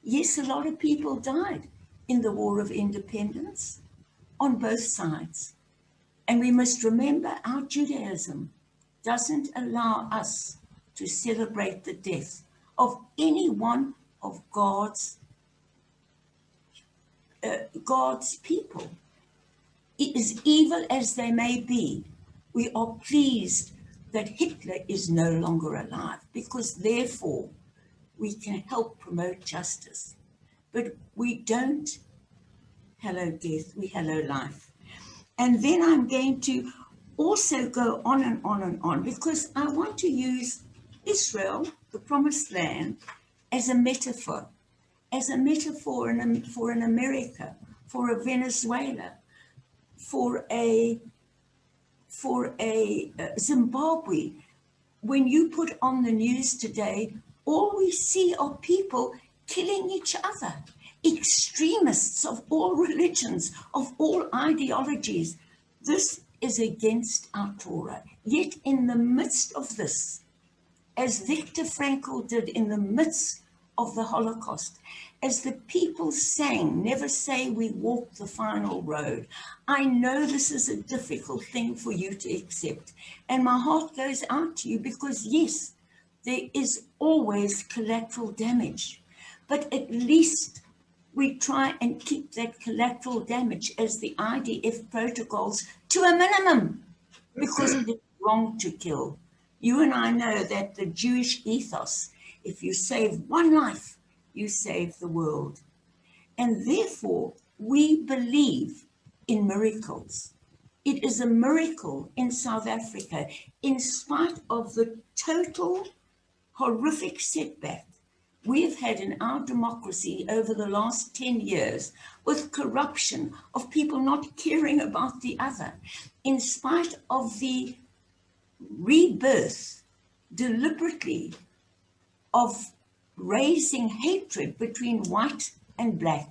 Yes, a lot of people died in the War of Independence on both sides. And we must remember our Judaism doesn't allow us to celebrate the death of any one of God's people. As evil as they may be, we are pleased that Hitler is no longer alive, because therefore we can help promote justice. But we don't hello death, we hello life. And then I'm going to also go on and on and on, because I want to use Israel, the promised land, as a metaphor for an America, for a Venezuela, for a Zimbabwe. When you put on the news today, all we see are people killing each other, extremists of all religions, of all ideologies. This is against our Torah. Yet in the midst of this, as Viktor Frankl did in the midst of the Holocaust, as the people sang, never say we walk the final road. I know this is a difficult thing for you to accept. And my heart goes out to you, because yes, there is always collateral damage. But at least we try and keep that collateral damage as the IDF protocols to a minimum, because it's wrong to kill. You and I know that the Jewish ethos, if you save one life, you save the world. And therefore, we believe in miracles. It is a miracle in South Africa, in spite of the total horrific setback we have had in our democracy over the last 10 years, with corruption, of people not caring about the other, in spite of the rebirth deliberately of raising hatred between white and black.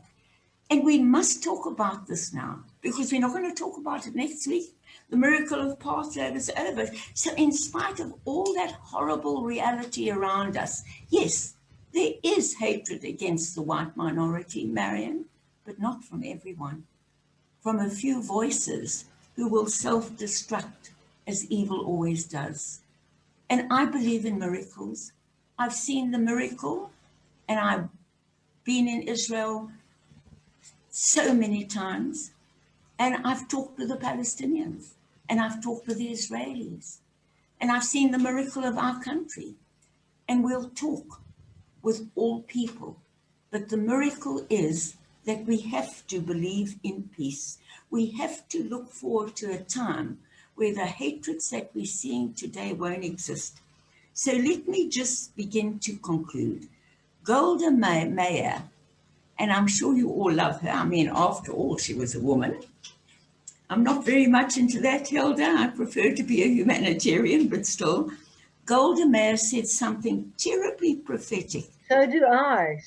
And we must talk about this now, because we're not going to talk about it next week. The miracle of apartheid is over. So in spite of all that horrible reality around us, yes, there is hatred against the white minority, Marion, but not from everyone. From a few voices who will self-destruct, as evil always does. And I believe in miracles. I've seen the miracle, and I've been in Israel so many times, and I've talked with the Palestinians, and I've talked with the Israelis, and I've seen the miracle of our country, and we'll talk with all people. But the miracle is that we have to believe in peace. We have to look forward to a time where the hatreds that we're seeing today won't exist. So let me just begin to conclude. Golda Meir, and I'm sure you all love her. I mean, after all, she was a woman. I'm not very much into that, Hilda. I prefer to be a humanitarian, but still. Golda Meir said something terribly prophetic. So do I.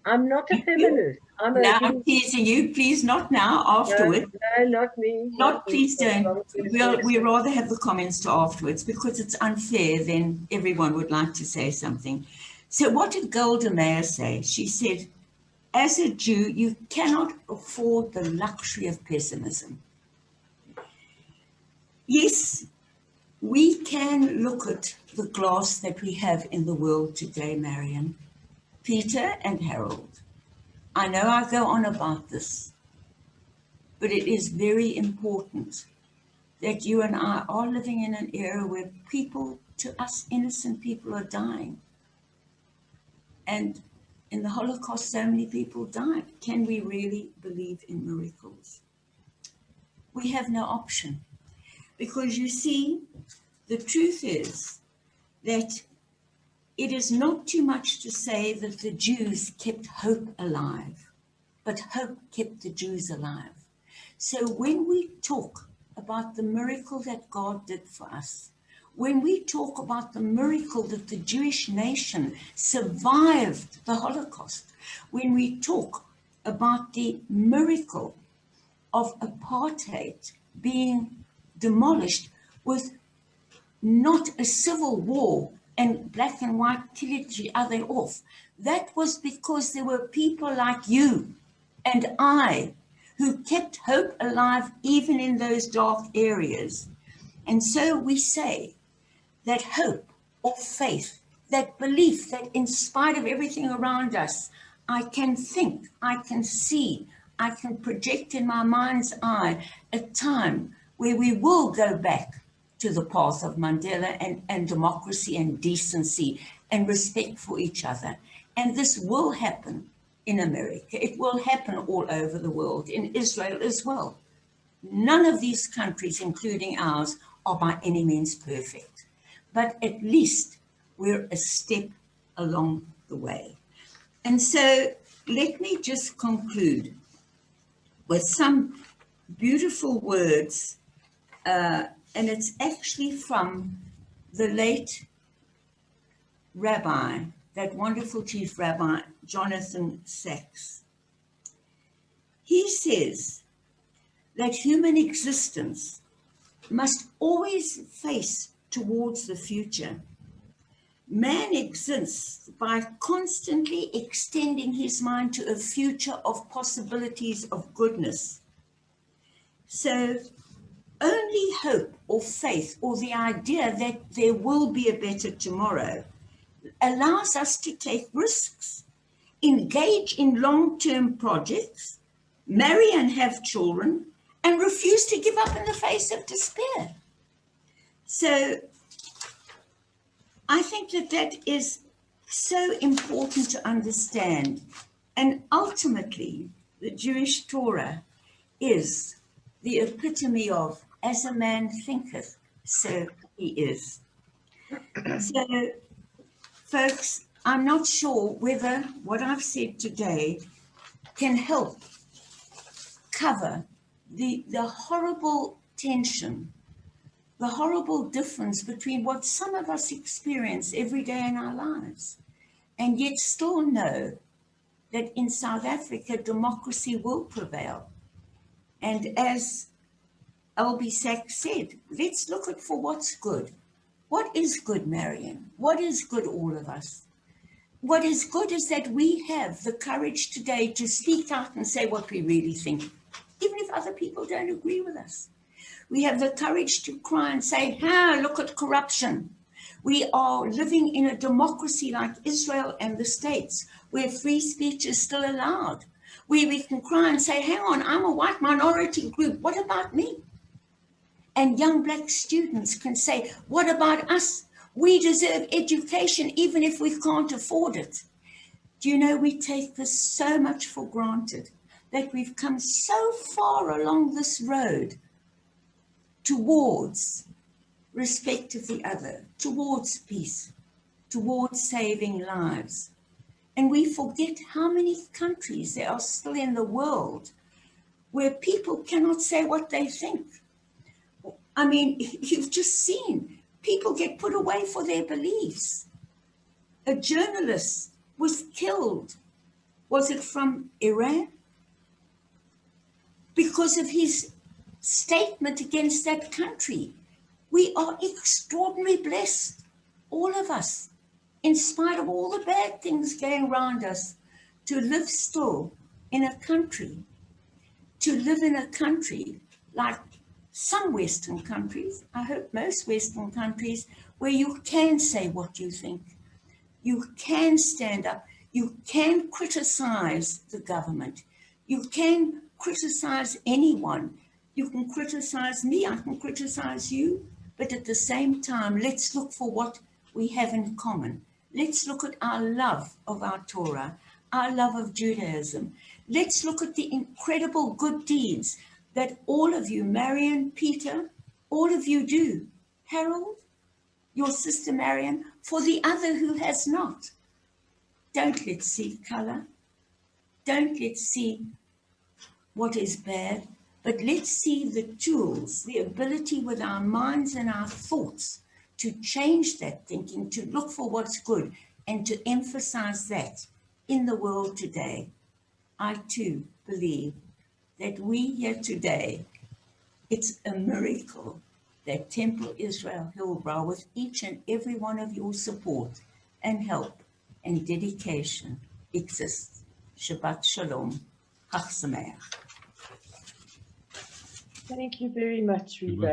I'm not a feminist. Now I'm teasing you. Please, not now, afterwards. No, not me. Please don't. We'd rather have the comments to afterwards, because it's unfair. Then everyone would like to say something. So what did Golda Meir say? She said, as a Jew, you cannot afford the luxury of pessimism. Yes, we can look at the glass that we have in the world today, Marion, Peter and Harold. I know I go on about this, but it is very important that you and I are living in an era where people, to us innocent people, are dying. And in the Holocaust, so many people died. Can we really believe in miracles? We have no option. Because you see, the truth is that it is not too much to say that the Jews kept hope alive, but hope kept the Jews alive. So when we talk about the miracle that God did for us, when we talk about the miracle that the Jewish nation survived the Holocaust, when we talk about the miracle of apartheid being demolished with not a civil war, and black and white kill each other off. That was because there were people like you and I who kept hope alive even in those dark areas. And so we say that hope or faith, that belief that in spite of everything around us, I can think, I can see, I can project in my mind's eye a time where we will go back to the path of Mandela and democracy and decency and respect for each other. And this will happen in America. It will happen all over the world, in Israel as well. None of these countries, including ours, are by any means perfect. But at least we're a step along the way. And so let me just conclude with some beautiful words, and it's actually from the late rabbi, that wonderful chief rabbi, Jonathan Sacks. He says that human existence must always face towards the future. Man exists by constantly extending his mind to a future of possibilities of goodness. So only hope or faith or the idea that there will be a better tomorrow allows us to take risks, engage in long-term projects, marry and have children, and refuse to give up in the face of despair. So I think that that is so important to understand. And ultimately, the Jewish Torah is the epitome of, as a man thinketh, so he is. So, folks, I'm not sure whether what I've said today can help cover the horrible tension, the horrible difference between what some of us experience every day in our lives, and yet still know that in South Africa, democracy will prevail. And as Albie Sachs said, let's look at for what's good. What is good, Marion? What is good, all of us? What is good is that we have the courage today to speak out and say what we really think, even if other people don't agree with us. We have the courage to cry and say, look at corruption. We are living in a democracy like Israel and the States, where free speech is still allowed, where we can cry and say, hang on, I'm a white minority group. What about me? And young black students can say, what about us? We deserve education, even if we can't afford it. Do you know, we take this so much for granted, that we've come so far along this road towards respect of the other, towards peace, towards saving lives. And we forget how many countries there are still in the world where people cannot say what they think. I mean, you've just seen people get put away for their beliefs. A journalist was killed. Was it from Iran? Because of his statement against that country. We are extraordinarily blessed, all of us, in spite of all the bad things going around us, to live still in a country, to live in a country like some Western countries, I hope most Western countries, where you can say what you think. You can stand up. You can criticize the government. You can criticize anyone. You can criticize me. I can criticize you. But at the same time, let's look for what we have in common. Let's look at our love of our Torah, our love of Judaism. Let's look at the incredible good deeds that all of you, Marion, Peter, all of you do. Harold, your sister Marion, for the other who has not. Don't let's see color. Don't let's see what is bad, but let's see the tools, the ability with our minds and our thoughts to change that thinking, to look for what's good, and to emphasize that in the world today. I too believe that we here today, it's a miracle that Temple Israel Hillbrow, with each and every one of your support and help and dedication, exists. Shabbat Shalom. Chag Sameach. Thank you very much, Reba.